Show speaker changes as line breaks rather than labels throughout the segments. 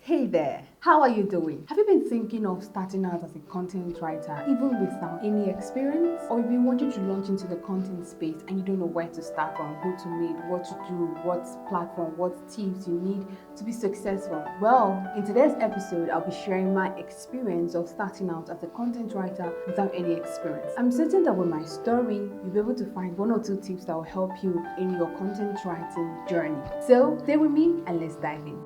Hey there, how are you doing? Have you been thinking of starting out as a content writer even without any experience? Or you've been wanting to launch into the content space and you don't know where to start from, who to meet, what to do, what platform, what tips you need to be successful? Well, in today's episode, I'll be sharing my experience of starting out as a content writer without any experience. I'm certain that with my story, you'll be able to find one or two tips that will help you in your content writing journey. So stay with me and let's dive in.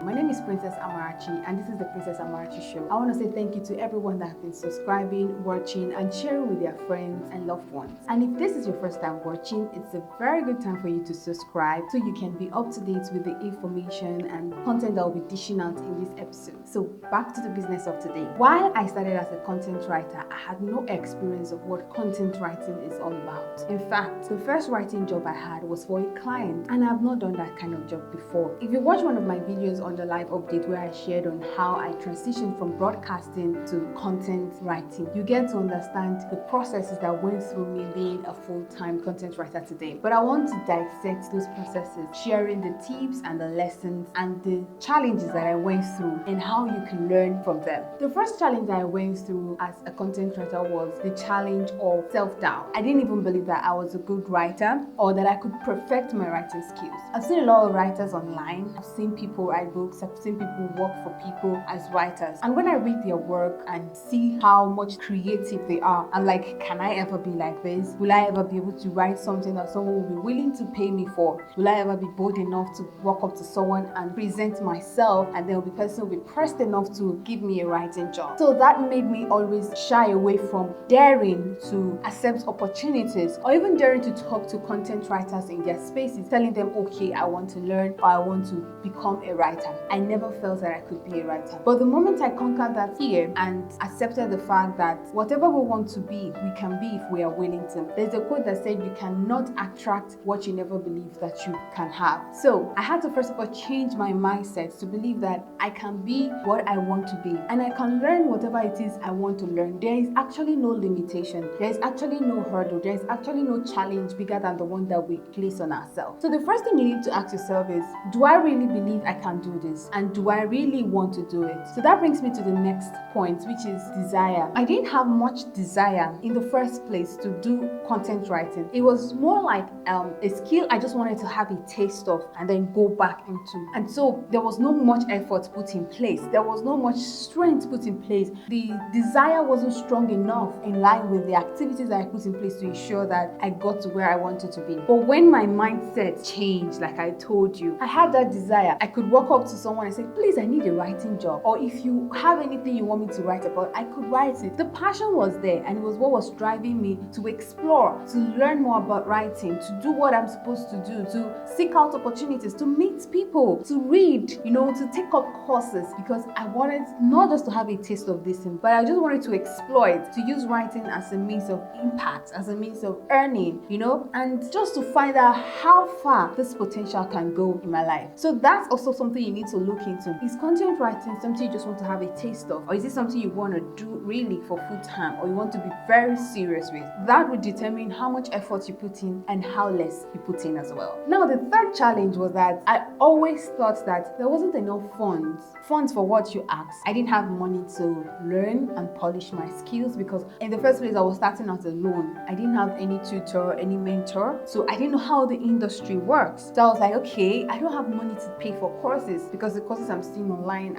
My name is Princess Amarachi and this is the Princess Amarachi Show. I want to say thank you to everyone that has been subscribing, watching and sharing with their friends and loved ones. And if this is your first time watching, it's a very good time for you to subscribe so you can be up to date with the information and content that I'll be dishing out in this episode. So back to the business of today. While I started as a content writer, I had no experience of what content writing is all about. In fact, the first writing job I had was for a client and I have not done that kind of job before. If you watch one of my videos on the live update where I shared on how I transitioned from broadcasting to content writing, you get to understand the processes that went through me being a full-time content writer today. But I want to dissect those processes, sharing the tips and the lessons and the challenges that I went through and how you can learn from them. The first challenge that I went through as a content writer was the challenge of self-doubt. I didn't even believe that I was a good writer or that I could perfect my writing skills. I've seen a lot of writers online. I've seen people write books. I've seen people work for people as writers. And when I read their work and see how much creative they are, I'm like, can I ever be like this? Will I ever be able to write something that someone will be willing to pay me for? Will I ever be bold enough to walk up to someone and present myself and then the person will be pressed enough to give me a writing job? So that made me always shy away from daring to accept opportunities or even daring to talk to content writers in their spaces, telling them, okay, I want to learn or I want to become a writer. I never felt that I could be a writer. But the moment I conquered that fear and accepted the fact that whatever we want to be, we can be if we are willing to. There's a quote that said you cannot attract what you never believed that you can have. So I had to first of all change my mindset to believe that I can be what I want to be and I can learn whatever it is I want to learn. There is actually no limitation. There is actually no hurdle. There is actually no challenge bigger than the one that we place on ourselves. So the first thing you need to ask yourself is, do I really believe I can do this? And do I really want to do it? So that brings me to the next point, which is desire. I didn't have much desire in the first place to do content writing. It was more like a skill I just wanted to have a taste of and then go back into. And so there was no much effort put in place. There was no much strength put in place. The desire wasn't strong enough in line with the activities that I put in place to ensure that I got to where I wanted to be. But when my mindset changed, like I told you, I had that desire. I could walk up to someone and say, please, I need a writing job. Or if you have anything you want me to write about, I could write it. The passion was there and it was what was driving me to explore, to learn more about writing, to do what I'm supposed to do, to seek out opportunities, to meet people, to read, to take up courses, because I wanted not just to have a taste of this thing, but I just wanted to explore it, to use writing as a means of impact, as a means of earning, and just to find out how far this potential can go in my life. So that's also something you need to look into. Is content writing something you just want to have a taste of, or is it something you want to do really for full time, or you want to be very serious with? That would determine how much effort you put in and how less you put in as well. Now, the third challenge was that I always thought that there wasn't enough funds for what you asked. I didn't have money to learn and polish my skills because in the first place I was starting out alone. I didn't have any tutor, any mentor, so I didn't know how the industry works. So I was like, okay, I don't have money to pay for courses because the courses I'm seeing online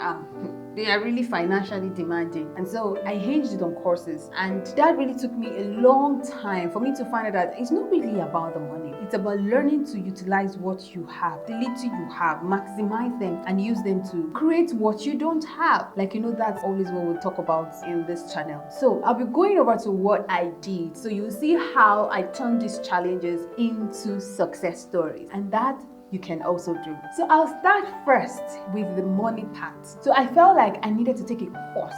they are really financially demanding. And so I hinged it on courses, and that really took me a long time for me to find out that it's not really about the money. It's about learning to utilize what you have, the little you have, maximize them and use them to create what you don't have. That's always what we'll talk about in this channel. So I'll be going over to what I did. So you'll see how I turned these challenges into success stories. And that you can also do. So I'll start first with the money part. So I felt like I needed to take a course,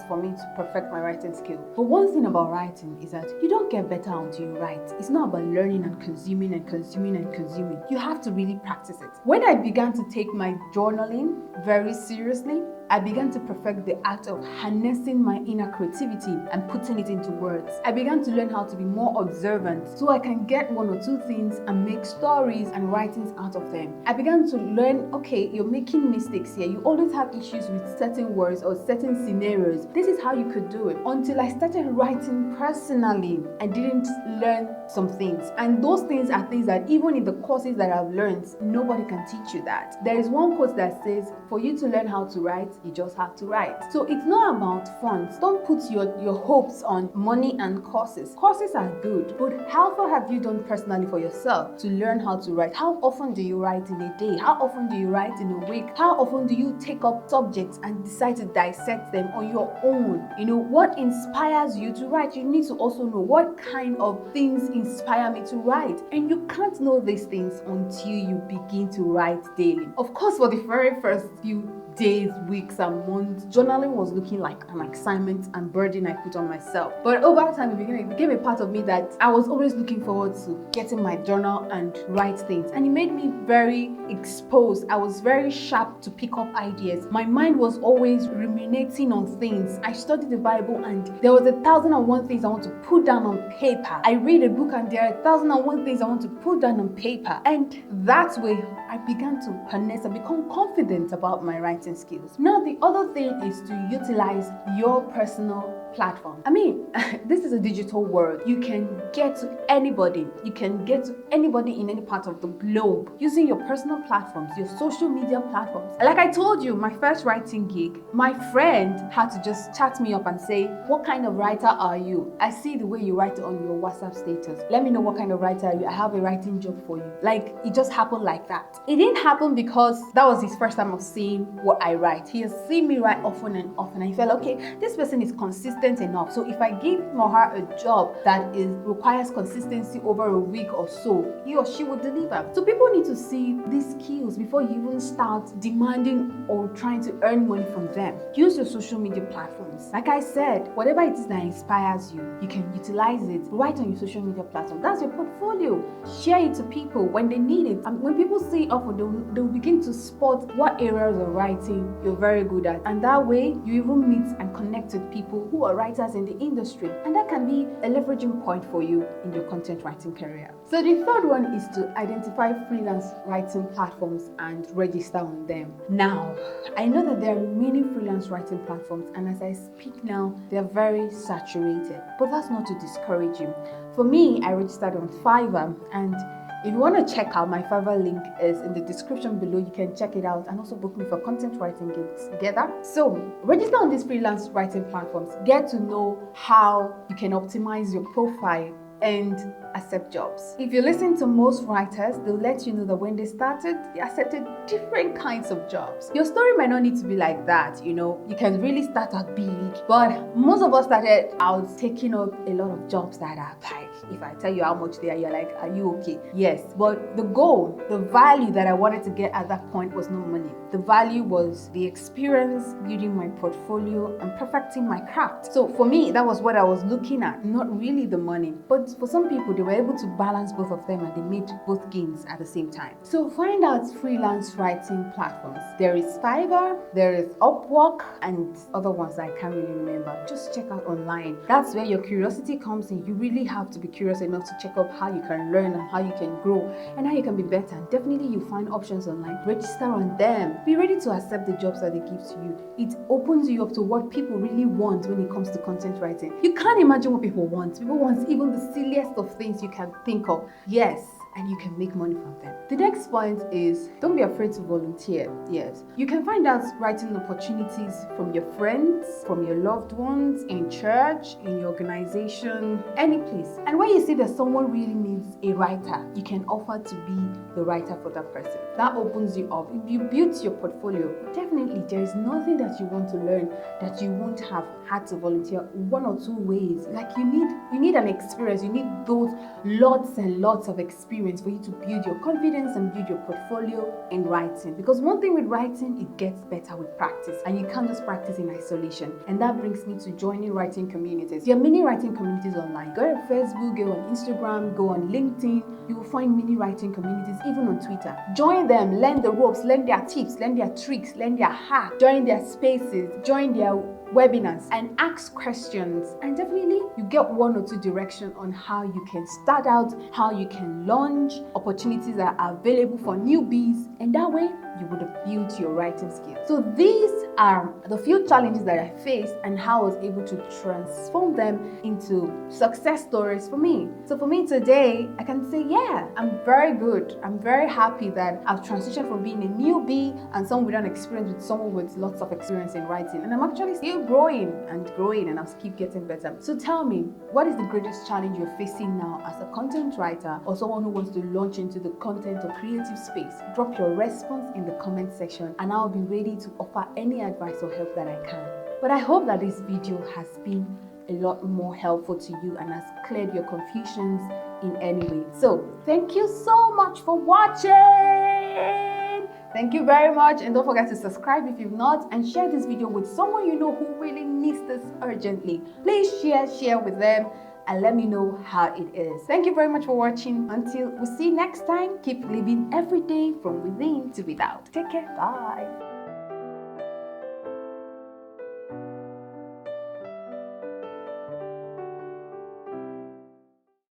for me to perfect my writing skill. But one thing about writing is that you don't get better until you write. It's not about learning and consuming and consuming and consuming. You have to really practice it. When I began to take my journaling very seriously, I began to perfect the act of harnessing my inner creativity and putting it into words. I began to learn how to be more observant so I can get one or two things and make stories and writings out of them. I began to learn, okay, you're making mistakes here. You always have issues with certain words or certain scenarios. This is how you could do it. Until I started writing personally, I didn't learn some things. And those things are things that even in the courses that I've learned, nobody can teach you that. There is one quote that says, for you to learn how to write, you just have to write. So it's not about funds. Don't put your hopes on money and courses. Courses are good, but how far have you done personally for yourself to learn how to write? How often do you write in a day? How often do you write in a week? How often do you take up subjects and decide to dissect them on your own? You know, what inspires you to write? You need to also know what kind of things inspire me to write. And you can't know these things until you begin to write daily. Of course, for the very first few days, weeks, and months, journaling was looking like an assignment and burden I put on myself. But over time, it became a part of me that I was always looking forward to getting my journal and write things. And it made me very exposed. I was very sharp to pick up ideas. My mind was always ruminating on things. I studied the Bible and there was 1,001 things I want to put down on paper. I read a book and there are 1,001 things I want to put down on paper. And that way, I began to harness and become confident about my writing skills. Now, the other thing is to utilize your personal platform. I mean, this is a digital world. You can get to anybody. You can get to anybody in any part of the globe using your personal platforms, your social media platforms. Like I told you, my first writing gig, my friend had to just chat me up and say, what kind of writer are you? I see the way you write on your WhatsApp status. Let me know what kind of writer are you. I have a writing job for you. Like, it just happened like that. It didn't happen because that was his first time of seeing what I write. He has seen me write often and often. And he felt, okay, this person is consistent enough. So if I give him or her a job that requires consistency over a week or so, he or she will deliver. So people need to see these skills before you even start demanding or trying to earn money from them. Use your social media platforms. Like I said, whatever it is that inspires you, you can utilize it right on your social media platform. That's your portfolio. Share it to people when they need it. And when people see it often, they'll begin to spot what areas of writing you're very good at. And that way, you even meet and connect with people who are writers in the industry. And that can be a leveraging point for you in your content writing career. So the third one is to identify freelance writing platforms and register on them. Now, I know that there are many freelance writing platforms, and as I speak now, they're very saturated. But that's not to discourage you. For me, I registered on Fiverr, and if you want to check out, my Fiverr link is in the description below. You can check it out and also book me for content writing gigs together. So register on these freelance writing platforms. Get to know how you can optimize your profile and accept jobs. If you listen to most writers, they'll let you know that when they started, they accepted different kinds of jobs. Your story might not need to be like that, you know. You can really start out big, but most of us started out taking up a lot of jobs that are like, if I tell you how much they are, you're like, are you okay? Yes, but the goal, the value that I wanted to get at that point was not money. The value was the experience, building my portfolio and perfecting my craft. So for me, that was what I was looking at, not really the money. But for some people, they were able to balance both of them and they made both gains at the same time. So find out freelance writing platforms. There is Fiverr, there is Upwork, and other ones that I can't really remember. Just check out online. That's where your curiosity comes in. You really have to be curious enough to check out how you can learn and how you can grow and how you can be better. And definitely you find options online. Register on them. Be ready to accept the jobs that they give to you. It opens you up to what people really want when it comes to content writing. You can't imagine what people want. People want even the silliest of things you can think of. Yes, and you can make money from them. The next point is, don't be afraid to volunteer. Yes, you can find out writing opportunities from your friends, from your loved ones, in church, in your organization, any place. And when you see that someone really needs a writer, you can offer to be the writer for that person. That opens you up. If you build your portfolio, definitely there is nothing that you want to learn that you won't have had to volunteer one or two ways. Like you need an experience. You need those lots and lots of experience for you to build your confidence and build your portfolio in writing. Because one thing with writing, it gets better with practice, and you can't just practice in isolation. And that brings me to joining writing communities. There are many writing communities online. Go on Facebook, go on Instagram, go on LinkedIn. You will find many writing communities even on Twitter. Join them, learn the ropes, learn their tips, learn their tricks, learn their hacks, join their spaces, join their webinars, and ask questions. And definitely you get one or two direction on how you can start out, how you can launch, opportunities that are available for newbies, and that way you would have built your writing skills. So these are the few challenges that I faced and how I was able to transform them into success stories for me. So for me today, I can say, yeah, I'm very good. I'm very happy that I've transitioned from being a newbie and someone without experience with someone with lots of experience in writing. And I'm actually still growing and I'll keep getting better. So tell me, what is the greatest challenge you're facing now as a content writer or someone who wants to launch into the content or creative space? Drop your response in the comment section and I'll be ready to offer any advice or help that I can. But I hope that this video has been a lot more helpful to you and has cleared your confusions in any way. So thank you so much for watching. Thank you very much, and don't forget to subscribe if you've not, and share this video with someone you know who really needs this urgently. Please share with them and let me know how it is. Thank you very much for watching. Until we see next time, keep living every day from within to without. Take care. Bye.